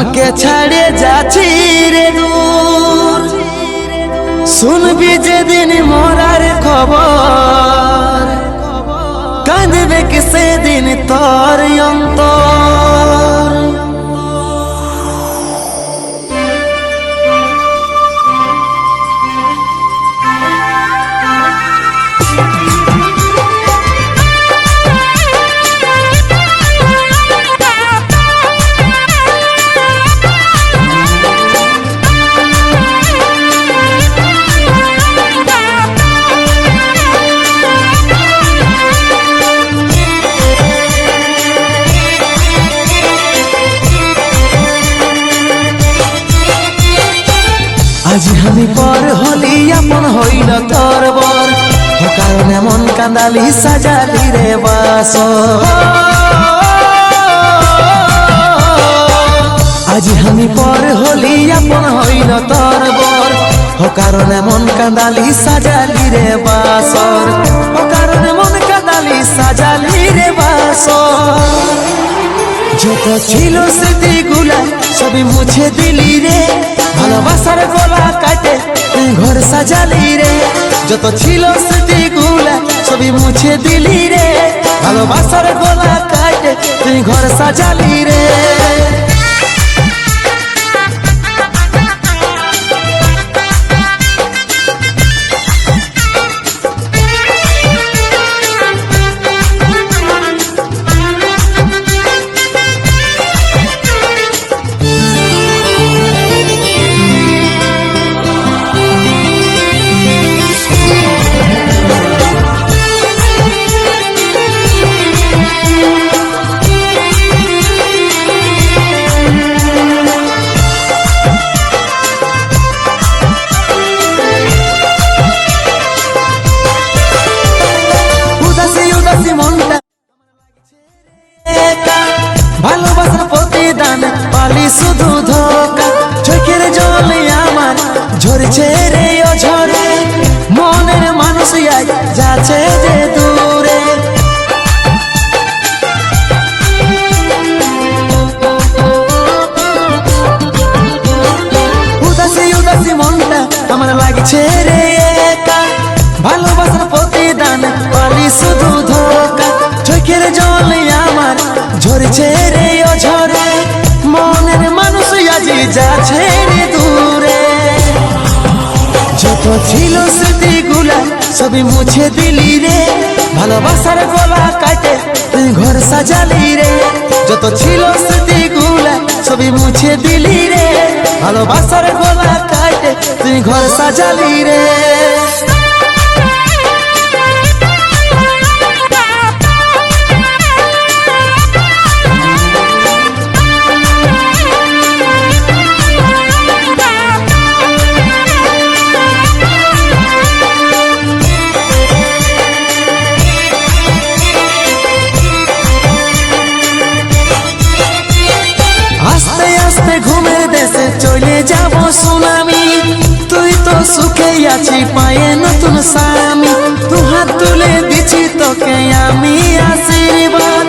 তোকে ছাড়ে যাচ্ছি রে দূর, শুনবি যেদিন মরার খবর, কাঁদবে কি সেদিন তোর অন্তর। আজ আমি পর হলি আপন হইল তোর বর, কারণে মন কান্দালি সাজালি রে বাস। আজ আমি পর হলি আপন হইল তোর বর, কারণে মন কান্দালি সাজালি রে বাসর, কারণে মন কান্দালি সাজালি রে বাসর। যত ছিল স্মৃতিগুলা সবই মুছে দিলি রে, ভালোবাসার গলা কাটে তুই ঘর সাজালি রে। যত ছিল স্মৃতিগুলা সবই মুছে দিলি রে, ভালোবাসার গলা কাটে তুই ঘর সাজালি রে। ভালোবাসার প্রতিদান পালি শুধু ধোকা, চোখের জলে আমার ঝরছে রে অঝরে, মনের মানুষ যাচ্ছে যে দূরে। উদাসী উদাসী মনটা আমার লাগছে রে একা, ভালোবাসার প্রতিদান পালি শুধু ধোকা, চোখের জলে আমার ঝরছে রে অঝরে, মনের মানুষ আজি যাচ্ছে রে দূরে। যত ছিল স্মৃতিগুলা সবই মুছে দিলি রে, ভালোবাসার গলা কাটে তুই ঘর সাজালি রে। যত ছিল স্মৃতিগুলা সবই মুছে দিলি রে, ভালোবাসার গলা কাটে তুই ঘর সাজালি রে। আস্তে আস্তে ঘুমের দেশে চলে যাব সুনামি, তুই তো সুখে আছি পায়ে নতুন স্বামী। দু হাত তুলে দিছি তোকে আমি আশীর্বাদ,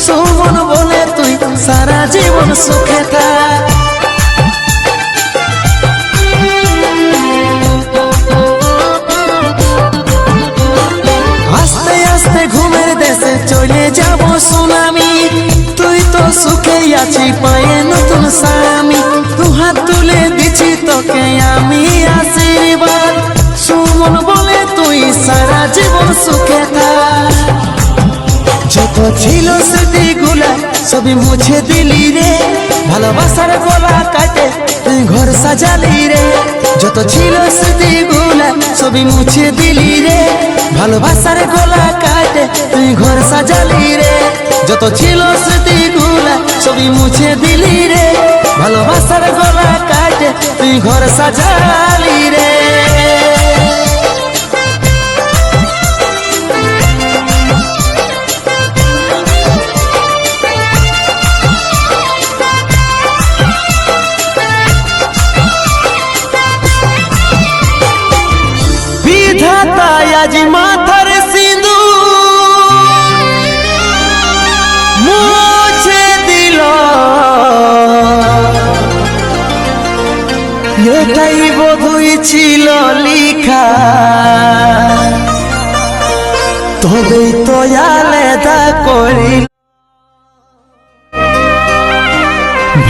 সুমন বলে তুই সারা জীবন সুখে থাক। আস্তে আস্তে ঘুমের দেশে চলে যাব সুনামি, তুই তো সুখে আছি পায়ে নতুন স্বামী। দু হাত তুলে দিছি তোকে আমি আশীর্বাদ, সুমন বলে তুই সারা জীবন সুখে থাক। যত ছিল স্মৃতিগুলা সবই মুছে দিলি রে, ভালোবাসার গলা কাটে তুই ঘর সাজালি রে। যত ছিল স্মৃতিগুলা সবই মুছে দিলি রে, ভালোবাসার গলা কাটে তুই ঘর সাজালি রে। যত ছিল স্মৃতিগুলা সবই মুছে দিলি রে, ভালোবাসার গলা কাটে তুই ঘর সাজালি রে। বিধাতা আজ মাথার সিঁদুর মুছে দিল, ছিল লিখা, তবেই তো আলাদা করি।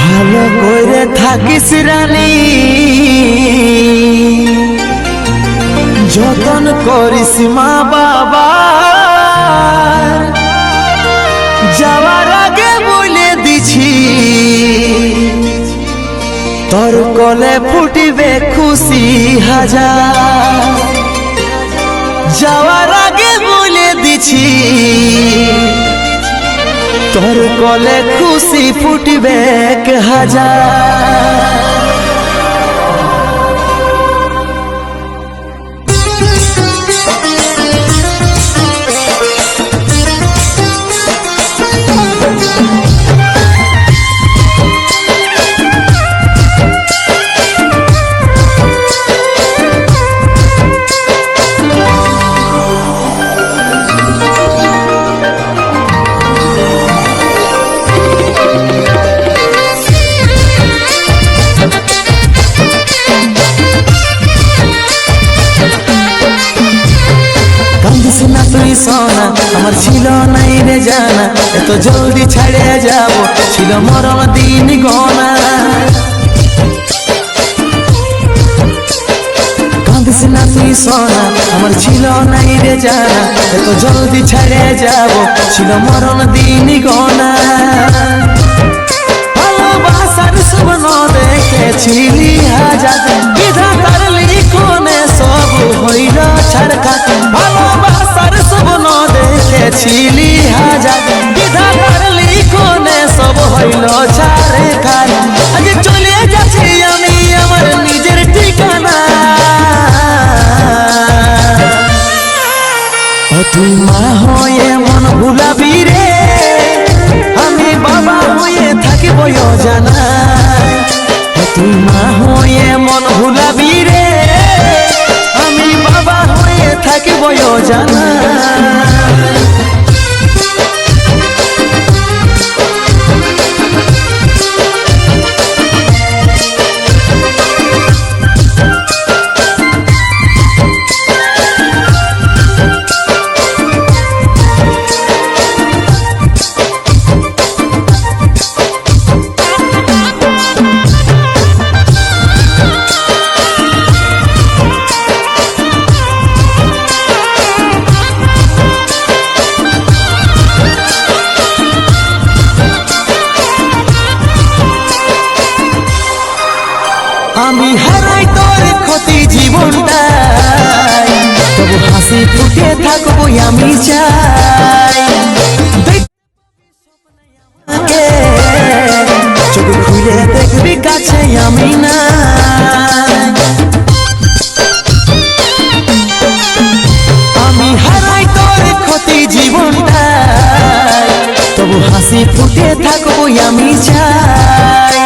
ভালো করে থাকিস রানী, যতন করিস মা বাবা, যাওয়ার আগে বলে দিছি তোর কোলে ফুটিবে খুশি হাজার। যাওয়ার আগে বলে দিছি তোর কোলে খুশি ফুটিবে হাজার। সোনা আমার ছিল নাই রে জানা, এত জলদি ছাড়ে যাব ছিল মরণ দিন গনা। কাঁদিস না তুই সোনা আমার ছিল নাই রে জানা, এত জলদি ছাড়ে যাব ছিল মরণ দিন গনা। ভালোবাসার স্বপ্ন দেখেছিলি হাজার, বিধাতার লিখনে সব হইল ছাড়খাট। ভালোবাসার স্বপ্ন দেখেছিলি হাজার, বিধাতার লিখনে সব হইল ছাড়খাট। আজ চলে যাচ্ছি আমি আমার নিজের ঠিকানা, তুই মা হয়ে মন ভুলাবি রে, আমি বাবা হয়ে থাকিব জানা। তুই মা হয়ে মন ভুলাবি রে, আমি বাবা হয়ে থাকিব জানা। আমি হারাই তোর ক্ষতি জীবনটাই, তবু হাসি ফুটে থাকবো আমি চাই। চোখ খুলে দেখবি কাছে আমি না, আমি হারাই তোর ক্ষতি জীবনটাই, তবু হাসি ফুটে থাকবো আমি চাই।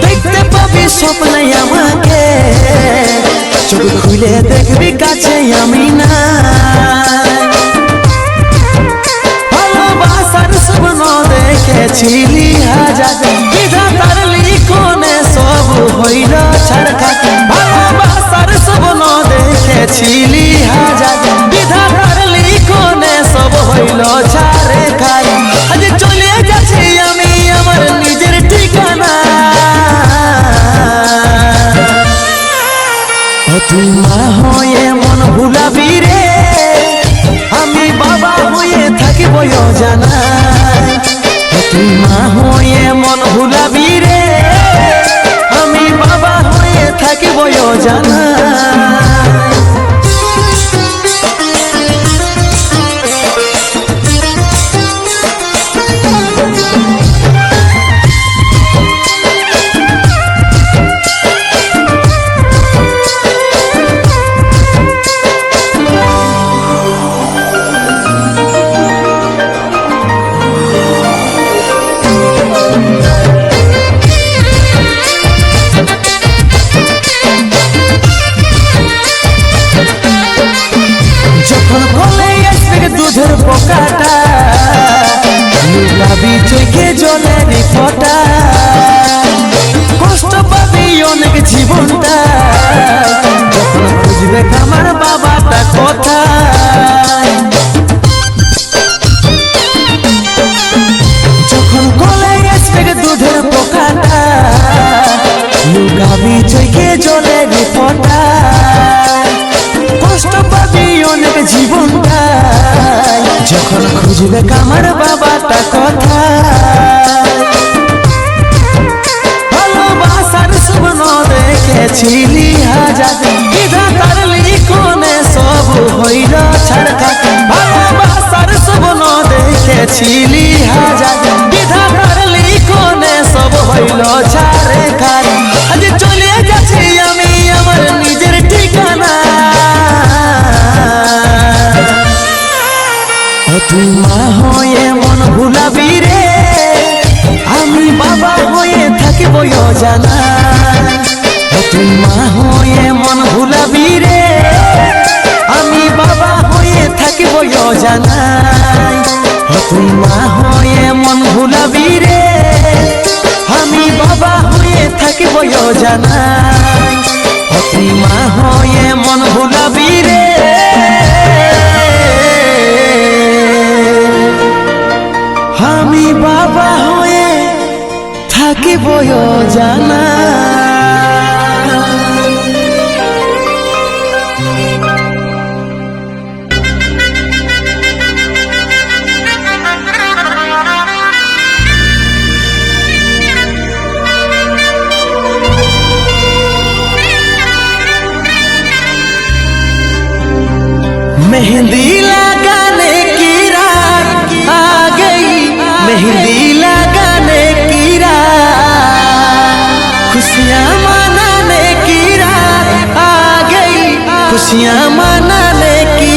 দেখতে পাবি স্বপ্নে আমাকে, চোখ খুলে দেখবি কাছে আমি না। ভালোবাসার স্বপ্ন দেখেছিলি হাজার, বিধাতার লিখনে সব হইল ছাড়খাট। ভালোবাসার স্বপ্ন দেখেছিলি হাজার, বিধাতার লিখনে সব হইল ছাড়খাট। আজ চলে যাচ্ছি আমি আমার নিজের ঠিকানা, তুই মা হয়ে মন ভুলাবি রে, আমি বাবা হয়ে থাকিব জানা। তুই মা হয়ে মন ভুলাবি রে, আমি বাবা হয়ে থাকিব জানা। দুধের পোকাটা লুকাবি চোখে জলের ফোঁটা, কষ্ট পাবি অনেক জীবনটা, বুঝবে কামার বাবাটা কথা ভালোবাসার স্বপ্ন দেখেছিলি হাজার বিধাতার লিখনে সব হইল ছাড়খা ভালোবাসার স্বপ্ন দেখেছিলি হাজার বিধাতার লিখনে সব হইল ছাড়খা আজ চলে গেছি আমি আমার নিজের ঠিকানা তুই মা হয়ে মন ভুলাবি রে আমি বাবা হয়ে থাকিব জানা তুই মা হয়ে মন ভুলাবি রে আমি বাবা হয়ে থাকিব জানা তুই মা হয়ে মন ভুলাবি রে আমি বাবা হয়ে থাকিব জানা তুই মা হয়ে মন ভুলাবি রে আমি বাবা হয়ে থাকিব জানা मेहंदी लगाने की रात आ गई मेहंदी लगाने की रात खुशियाँ मनाने की रात आ गई खुशियाँ मनाने की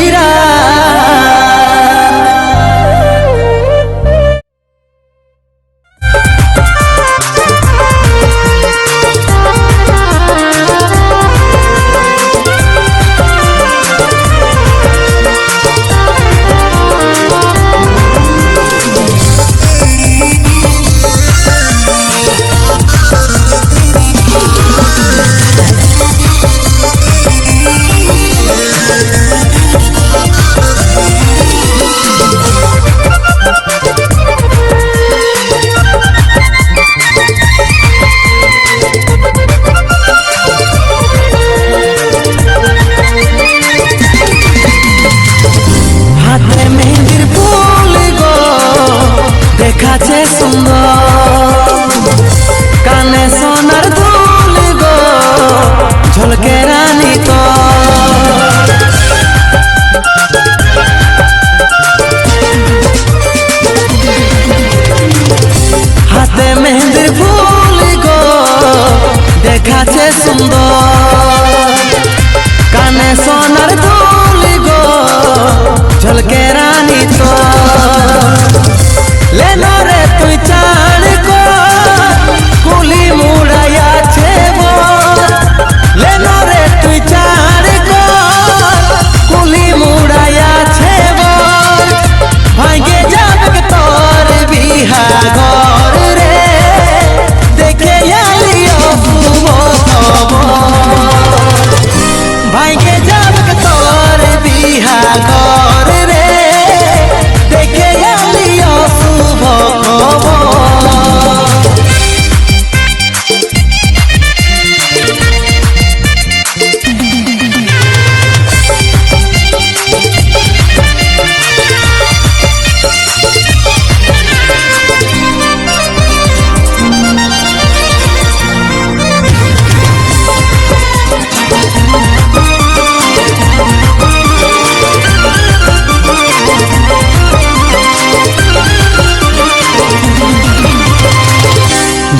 দেখাছে সুন্দর কানে সোনার দুল গো ঝলকে রানী তো হাতে মেহেন্দির ফুল গো দেখাছে সুন্দর কানে সোনার দুল গো ঝলকে রানী তো लेना रे तुई चाण को कुली मुड़ाया छे वो लेना रे तुई चाण को कुली मुड़ाया छे वो भागे जाबक तोर बिहा घर रे देखे आलियो वो भागे जाबक तोर बिहा घर रे देखे आलियो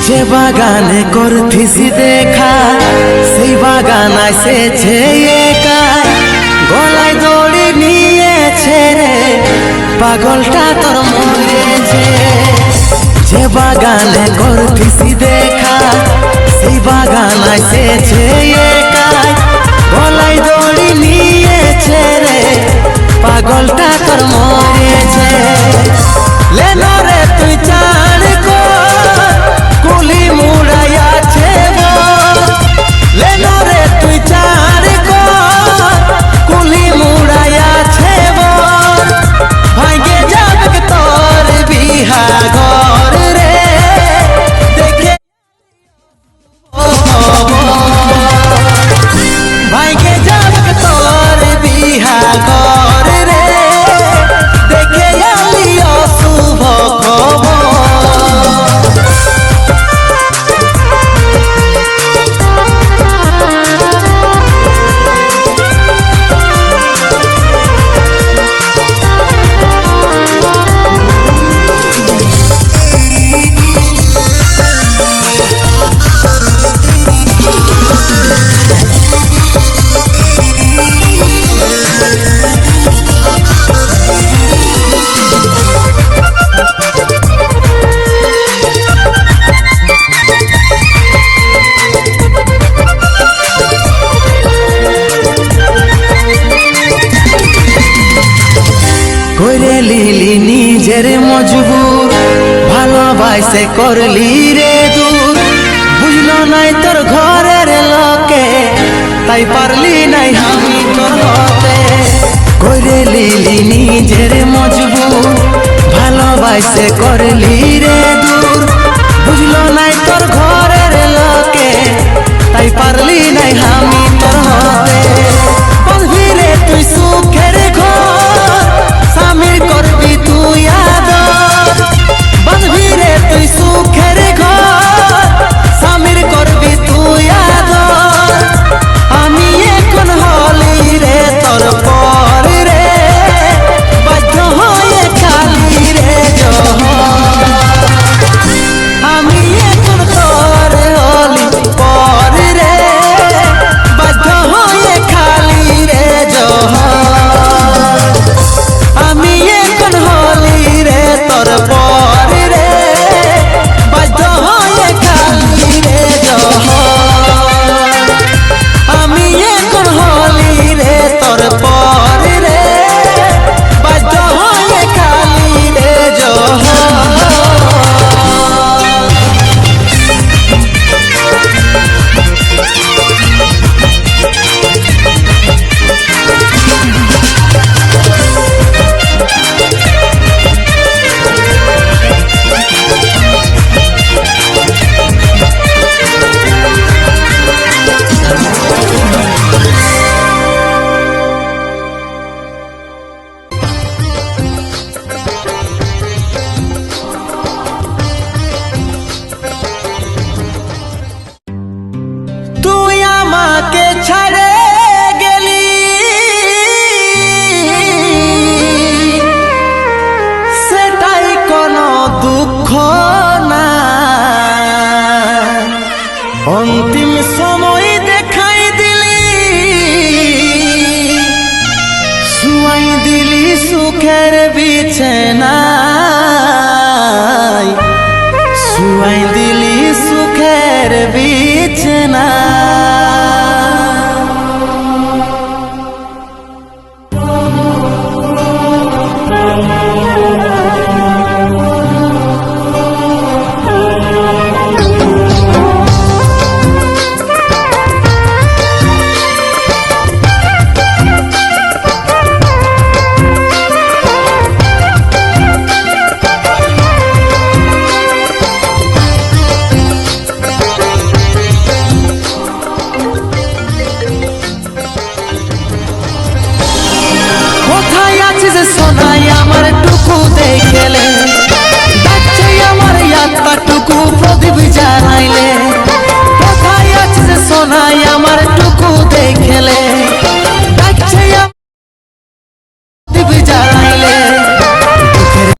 যে বাগানে করতিছি দেখা সেই বাগান এসেছে একাই গলায় দড়ি নিয়েছে রে পাগলটা তোর মরেছে যে বাগানে করতিছি দেখা সেই বাগান এসেছে একাই গলায় দড়ি নিয়েছে রে পাগলটা তোর মরেছে লেনা রে তুই চাণ কো কুলি মুড়াইয়া ছে লেনা রে তুই চাণ কো কুলি মুড়াইয়া ছে ভাগে যাবে তোর বিহা ঘর রে নিজের মজবুর ভালোবাসে করলি রে দূর বুঝলো নাই তোর ঘরের লোকে তাই পারলি নাই আমি তোর হতে করে লিলি নিজের মজবুর ভালোবাসে করলি রে দূর বুঝলো নাই তোর ঘরের লোকে তাই পারলি নাই আমি তোর হতে বাঁধবি রে তুই সুখের ঘর স্বামীর করবি তুই আদর বাঁধবি রে তুই সুখের ঘর স্বামীর করবি তুই আদর আমি এখন হলি রে তোর পর রে বাধ্য হয়ে খালি রে জহর আমি এখন তোর হলি পর রে বাধ্য হয়ে খালি রে জহর আমি এখন হলি রে তোর পর রে বাধ্য হয়ে খালি রে জহর আমি এখন হলি রে তোর পর রে বাধ্য হয়ে খালি রে জহর তুই আমাকে ছাড়ে গেলি সেটাই কোনো দুঃখ না অন্তিম সময় দেখাই দিলি শুয়াই দিলি সুখের বিছে